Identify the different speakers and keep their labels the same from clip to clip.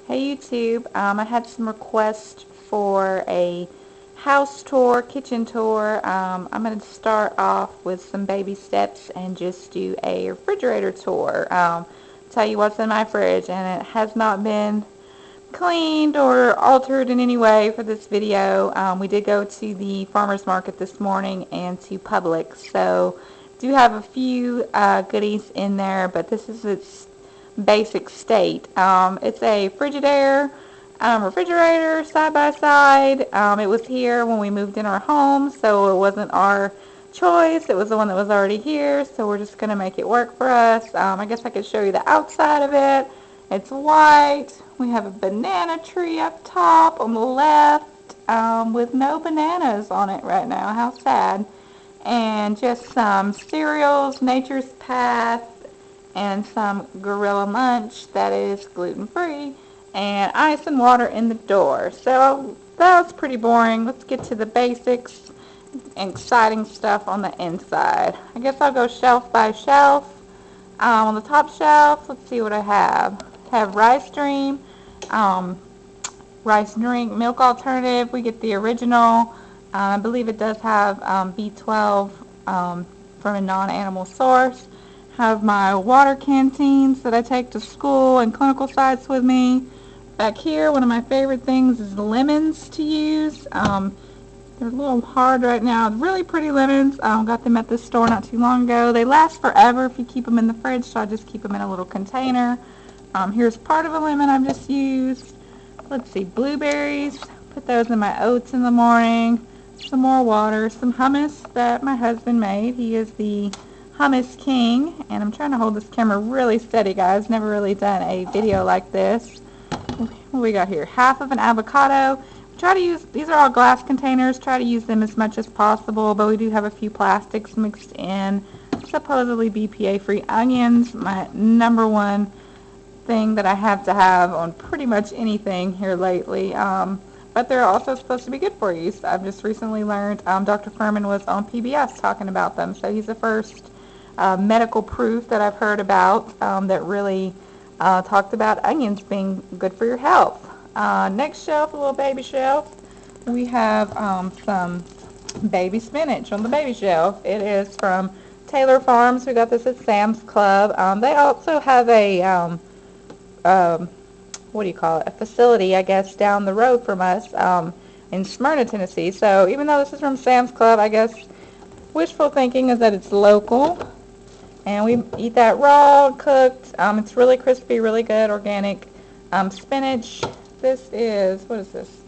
Speaker 1: Hey YouTube, I had some requests for a house tour, kitchen tour. I'm going to start off with some baby steps and just do a refrigerator tour. Tell you what's in my fridge, and it has not been cleaned or altered in any way for this video. We did go to the farmer's market this morning and to Publix, so do have a few goodies in there, but this is its basic state. It's a Frigidaire refrigerator side by side. It was here when we moved in our home, so it wasn't our choice. It was the one that was already here, so we're just going to make it work for us. I guess I could show you the outside of it. It's white. We have a banana tree up top on the left with no bananas on it right now. How sad. And just some cereals, Nature's Path, and some Gorilla Munch that is gluten-free, and ice and water in the door. So that was pretty boring. Let's get to the basics and exciting stuff on the inside. I guess I'll go shelf by shelf. On the top shelf, let's see what I have. I have Rice Dream, rice drink, milk alternative. We get the original. I believe it does have B12 from a non-animal source. Have my water canteens that I take to school and clinical sites with me. Back here, one of my favorite things is lemons to use. They're a little hard right now. Really pretty lemons. Got them at the store not too long ago. They last forever if you keep them in the fridge, so I just keep them in a little container. Here's part of a lemon I've just used. Let's see, blueberries. Put those in my oats in the morning. Some more water. Some hummus that my husband made. He is the hummus king, and I'm trying to hold this camera really steady, guys. Never really done a video like this. What we got here? Half of an avocado. Try to use, these are all glass containers. Try to use them as much as possible, but we do have a few plastics mixed in. Supposedly BPA-free onions, my number one thing that I have to have on pretty much anything here lately. But they're also supposed to be good for you. So I've just recently learned Dr. Furman was on PBS talking about them. So he's the first medical proof that I've heard about that really talked about onions being good for your health. Next shelf, a little baby shelf, we have some baby spinach on the baby shelf. It is from Taylor Farms. We got this at Sam's Club. They also have a what do you call it, a facility, I guess, down the road from us in Smyrna, Tennessee. So even though this is from Sam's Club, I guess wishful thinking is that it's local. And we eat that raw, cooked. It's really crispy, really good, organic spinach. This is, what is this?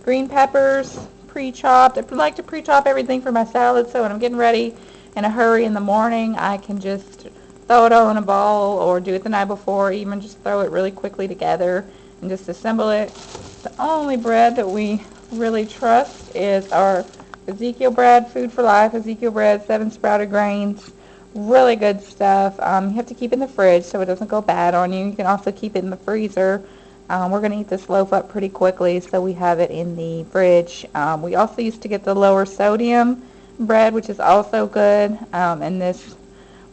Speaker 1: Green peppers, pre-chopped. I like to pre-chop everything for my salad, so when I'm getting ready in a hurry in the morning, I can just throw it all in a bowl or do it the night before, even just throw it really quickly together and just assemble it. The only bread that we really trust is our Ezekiel bread, Food for Life, Ezekiel bread, 7 sprouted grains. Really good stuff. You have to keep it in the fridge so it doesn't go bad on you. You can also keep it in the freezer. We're going to eat this loaf up pretty quickly, so we have it in the fridge. We also used to get the lower sodium bread, which is also good. And this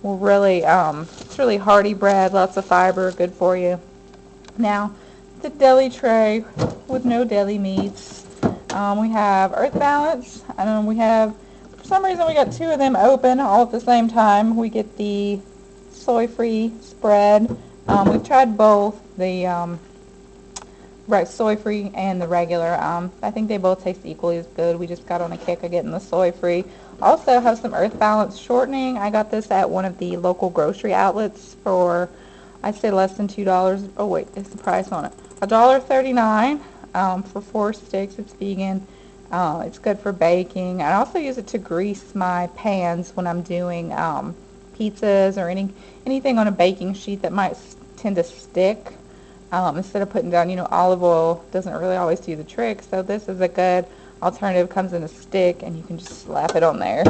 Speaker 1: will really, it's really hearty bread, lots of fiber, good for you. Now, the deli tray with no deli meats. We have Earth Balance. We have, for some reason, we got 2 of them open all at the same time. We get the soy-free spread. We've tried both, the soy-free and the regular. I think they both taste equally as good. We just got on a kick of getting the soy-free. Also have some Earth Balance shortening. I got this at one of the local grocery outlets for, I'd say, less than $2. Oh wait, there's the price on it. $1.39 for 4 sticks. It's vegan. It's good for baking. I also use it to grease my pans when I'm doing pizzas or anything on a baking sheet that might tend to stick. Instead of putting down, olive oil doesn't really always do the trick. So this is a good alternative. Comes in a stick and you can just slap it on there.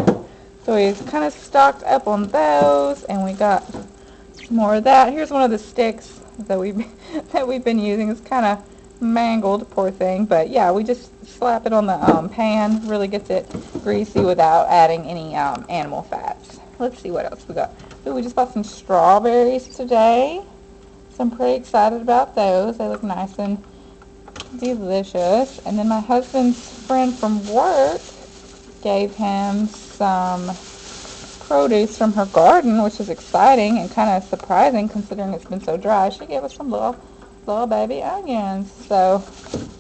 Speaker 1: So we've kind of stocked up on those, and we got some more of that. Here's one of the sticks that we've been using. It's kind of mangled, poor thing, but yeah, we just slap it on the pan. Really gets it greasy without adding any animal fats. Let's see what else we got. Ooh, we just bought some strawberries today. So I'm pretty excited about those. They look nice and delicious. And then my husband's friend from work gave him some produce from her garden, which is exciting and kind of surprising considering it's been so dry. She gave us some little baby onions. So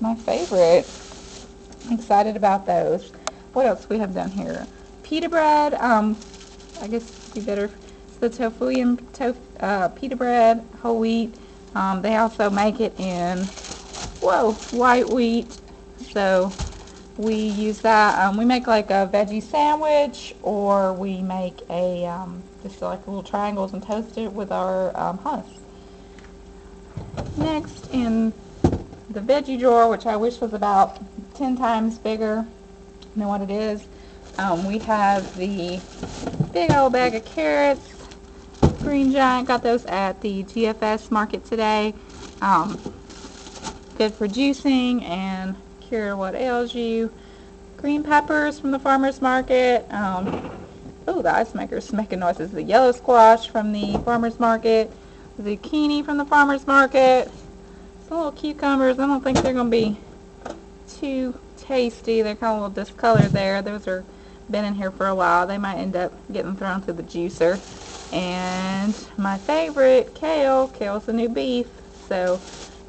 Speaker 1: my favorite. Excited about those. What else we have down here? Pita bread. I guess you better. It's the pita bread, whole wheat. They also make it in white wheat. So we use that. We make like a veggie sandwich, or we make a just like little triangles and toast it with our hummus. Next, in the veggie drawer, which I wish was about 10 times bigger than what it is, we have the big old bag of carrots. Green Giant, got those at the GFS market today. Good for juicing and cure what ails you. Green peppers from the farmer's market. Oh, the ice maker's making noises. The yellow squash from the farmer's market. Zucchini from the farmer's market. Some little cucumbers. I don't think they're going to be too tasty. They're kind of a little discolored there. Those are been in here for a while. They might end up getting thrown through the juicer. And my favorite, kale. Kale's the new beef. So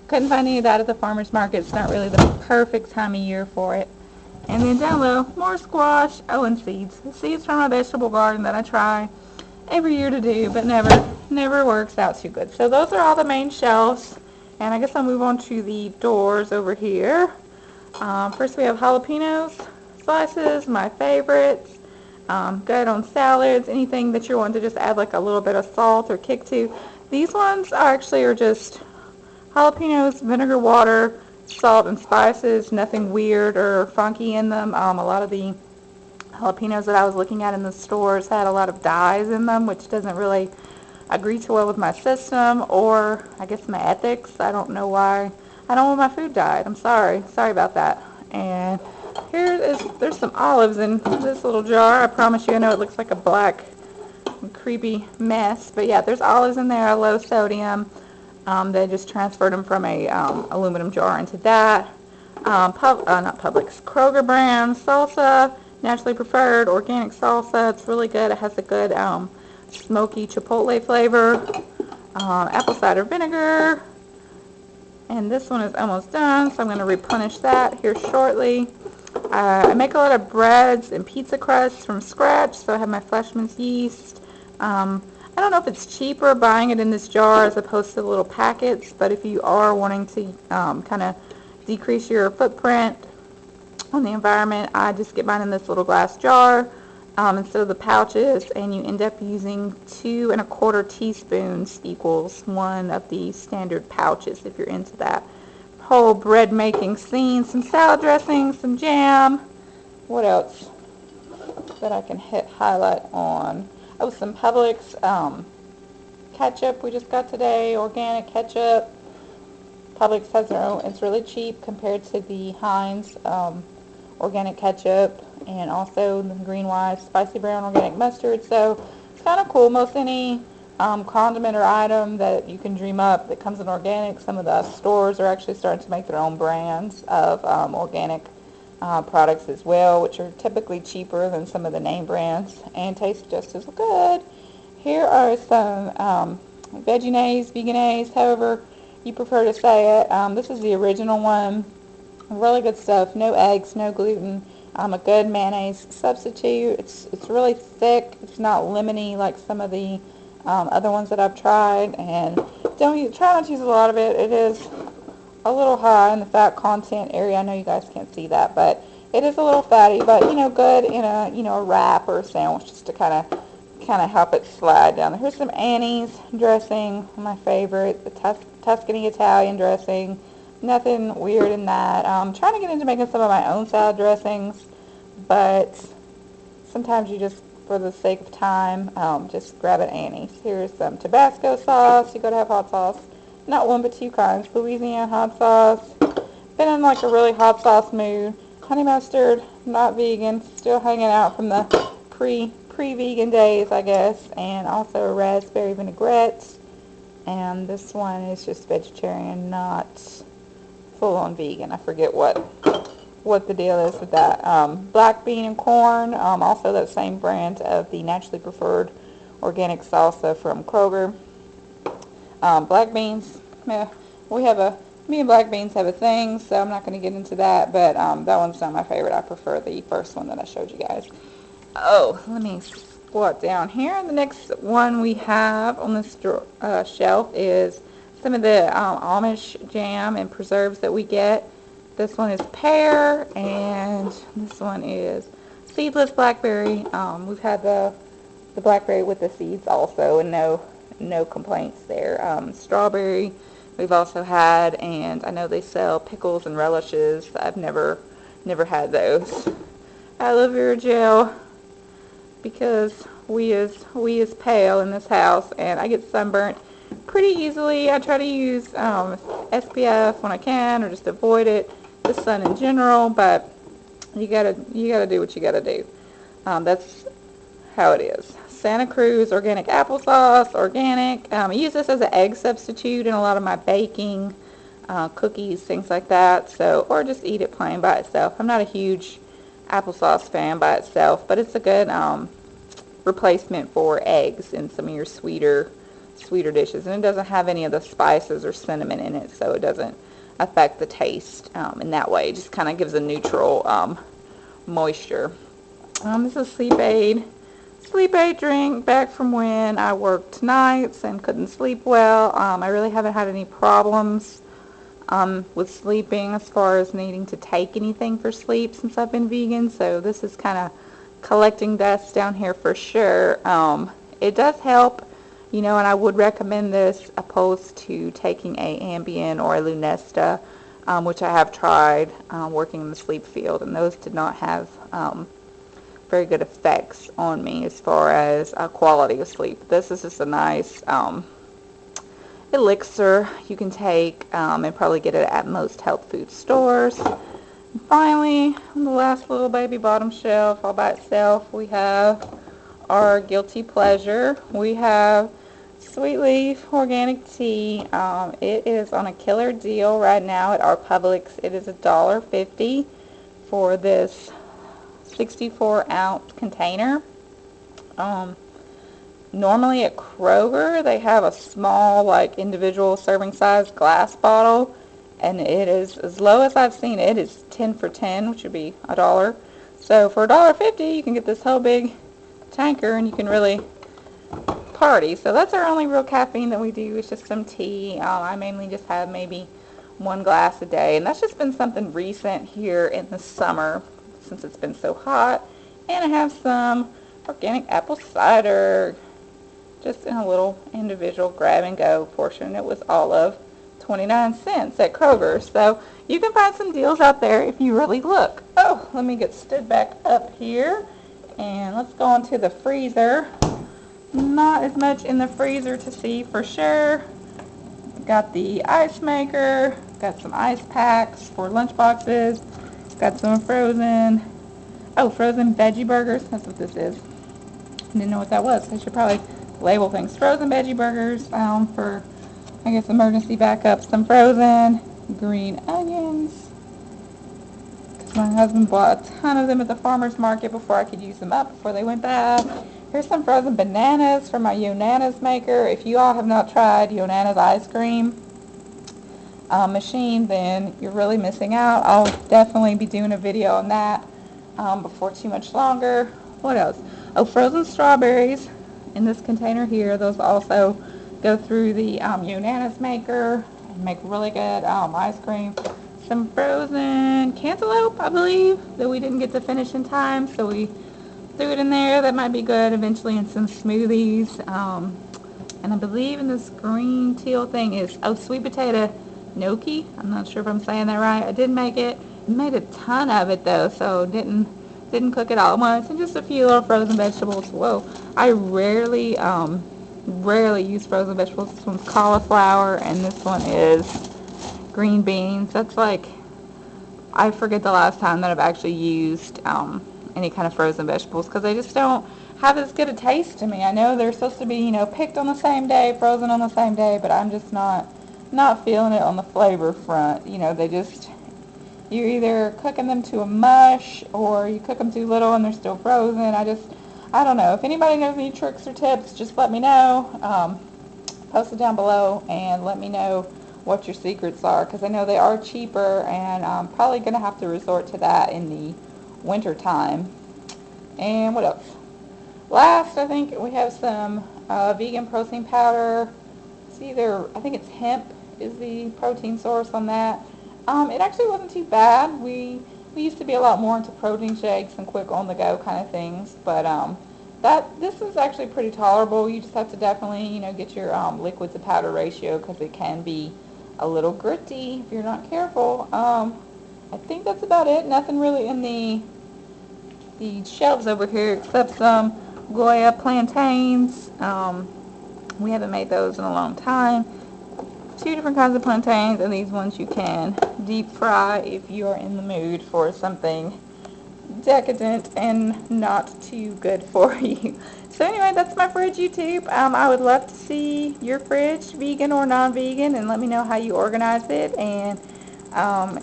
Speaker 1: couldn't find any of that at the farmer's market. It's not really the perfect time of year for it. And then down low, more squash. Oh, and seeds. Seeds from my vegetable garden that I try every year to do, but never works out too good. So those are all the main shelves. And I guess I'll move on to the doors over here. First we have jalapenos slices, my favorites. Good on salads, anything that you want to just add like a little bit of salt or kick to. These ones are just jalapenos, vinegar, water, salt, and spices. Nothing weird or funky in them. A lot of the jalapenos that I was looking at in the stores had a lot of dyes in them, which doesn't really agree too well with my system, or I guess my ethics. I don't know why. I don't want my food dyed. I'm sorry about that. And there's some olives in this little jar. I promise you, I know it looks like a black creepy mess, but yeah, there's olives in there, low sodium. They just transferred them from a aluminum jar into that. Not Publix, Kroger brand salsa, naturally preferred organic salsa. It's really good. It has a good smoky chipotle flavor. Apple cider vinegar. And this one is almost done, so I'm going to replenish that here shortly. I make a lot of breads and pizza crusts from scratch, so I have my Fleshman's yeast. I don't know if it's cheaper buying it in this jar as opposed to the little packets, but if you are wanting to kind of decrease your footprint on the environment, I just get mine in this little glass jar instead of the pouches, and you end up using 2 1/4 teaspoons equals one of the standard pouches if you're into that whole bread making scene. Some salad dressing, some jam. What else that I can highlight on? Oh, some Publix ketchup we just got today, organic ketchup. Publix has their own. It's really cheap compared to the Heinz organic ketchup, and also the Green Wise spicy brown organic mustard. So it's kind of cool. Most any condiment or item that you can dream up that comes in organic, some of the stores are actually starting to make their own brands of organic products as well, which are typically cheaper than some of the name brands and taste just as good. Here are some Veggie-Nays, Vegan-Nays, however you prefer to say it. This is the original one. Really good stuff. No eggs, no gluten. A good mayonnaise substitute. It's really thick. It's not lemony like some of the other ones that I've tried. And try not to use a lot of it. It is a little high in the fat content area. I know you guys can't see that, but it is a little fatty. But good in a wrap or a sandwich just to kind of help it slide down. Here's some Annie's dressing, my favorite. The Tuscany Italian dressing. Nothing weird in that. I'm trying to get into making some of my own salad dressings, but sometimes you just, for the sake of time, just grab an Annie's. Here's some Tabasco sauce. You gotta have hot sauce. Not one, but 2 kinds. Louisiana hot sauce. Been in like a really hot sauce mood. Honey mustard, not vegan. Still hanging out from the pre-vegan days, I guess. And also a raspberry vinaigrette. And this one is just vegetarian, not full-on vegan. I forget what the deal is with that. Black bean and corn, also that same brand of the Naturally Preferred organic salsa from Kroger. Black beans, yeah, me and black beans have a thing, so I'm not going to get into that, but that one's not my favorite. I prefer the first one that I showed you guys. Oh, let me squat down here. The next one we have on this shelf is some of the Amish jam and preserves that we get. This one is pear, and this one is seedless blackberry. We've had the blackberry with the seeds also, and no complaints there. Strawberry we've also had, and I know they sell pickles and relishes. I've never had those. Aloe vera gel, because we is pale in this house, and I get sunburnt pretty easily. I try to use SPF when I can, or just avoid it, the sun in general, but you gotta do what you gotta do. That's how it is. Santa Cruz organic applesauce, organic. I use this as an egg substitute in a lot of my baking, cookies, things like that. So, or just eat it plain by itself. I'm not a huge applesauce fan by itself, but it's a good replacement for eggs in some of your sweeter dishes. And it doesn't have any of the spices or cinnamon in it, so it doesn't affect the taste in that way. It just kind of gives a neutral moisture. This is Sleep Aid drink, back from when I worked nights and couldn't sleep well. I really haven't had any problems with sleeping as far as needing to take anything for sleep since I've been vegan, so this is kind of collecting dust down here for sure. It does help, and I would recommend this opposed to taking a Ambien or a Lunesta, which I have tried working in the sleep field, and those did not have very good effects on me as far as quality of sleep. This is just a nice elixir you can take and probably get it at most health food stores. And finally, on the last little baby bottom shelf all by itself, we have our guilty pleasure. We have Sweet Leaf organic tea. It is on a killer deal right now at our Publix. It is $1.50 for this 64-ounce container. Normally at Kroger they have a small, like, individual serving size glass bottle, and it is, as low as I've seen it, is 10 for 10, which would be $1. So for $1.50 you can get this whole big tanker, and you can really party. So that's our only real caffeine that we do, is just some tea. I mainly just have maybe one glass a day, and that's just been something recent here in the summer since it's been so hot. And I have some organic apple cider, just in a little individual grab and go portion. It was all of 29 cents at Kroger. So you can find some deals out there if you really look. Oh, let me get stood back up here, and let's go into the freezer. Not as much in the freezer to see for sure. Got the ice maker, got some ice packs for lunch boxes, got some frozen veggie burgers. That's what this is. Didn't know what that was. I should probably label things. Frozen veggie burgers for, I guess, emergency backup. Some frozen green onions, because my husband bought a ton of them at the farmer's market before I could use them up before they went bad. Here's some frozen bananas from my Yonanas maker. If you all have not tried Yonanas ice cream machine, then you're really missing out. I'll definitely be doing a video on that before too much longer. What else? Oh, frozen strawberries in this container here. Those also go through the Yonanas maker and make really good ice cream. Some frozen cantaloupe, I believe, that we didn't get to finish in time, so we threw it in there. That might be good eventually in some smoothies. And I believe in this green teal thing is, sweet potato gnocchi. I'm not sure if I'm saying that right. I did make it. I made a ton of it though, so didn't cook it all at once. And just a few little frozen vegetables. Whoa, I rarely use frozen vegetables. This one's cauliflower, and this one is green beans. That's like, I forget the last time that I've actually used any kind of frozen vegetables, because I just don't have as good a taste to me. I know they're supposed to be, picked on the same day, frozen on the same day, but I'm just not feeling it on the flavor front. They just, you're either cooking them to a mush or you cook them too little and they're still frozen. I don't know. If anybody knows any tricks or tips, just let me know. Post it down below and let me know what your secrets are, because I know they are cheaper, and I'm probably going to have to resort to that in the winter time. And what else? Last, I think we have some vegan protein powder. I think it's hemp is the protein source on that. It actually wasn't too bad. We used to be a lot more into protein shakes and quick on the go kind of things, but this is actually pretty tolerable. You just have to definitely get your liquid to powder ratio, because it can be a little gritty if you're not careful. I think that's about it. Nothing really in the shelves over here except some Goya plantains. We haven't made those in a long time. Two different kinds of plantains, and these ones you can deep fry if you're in the mood for something decadent and not too good for you. So anyway, that's my fridge, YouTube. I would love to see your fridge, vegan or non-vegan, and let me know how you organize it, and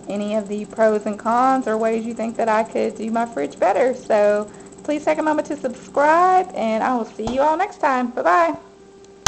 Speaker 1: any of the pros and cons or ways you think that I could do my fridge better. So please take a moment to subscribe, and I will see you all next time. Bye-bye.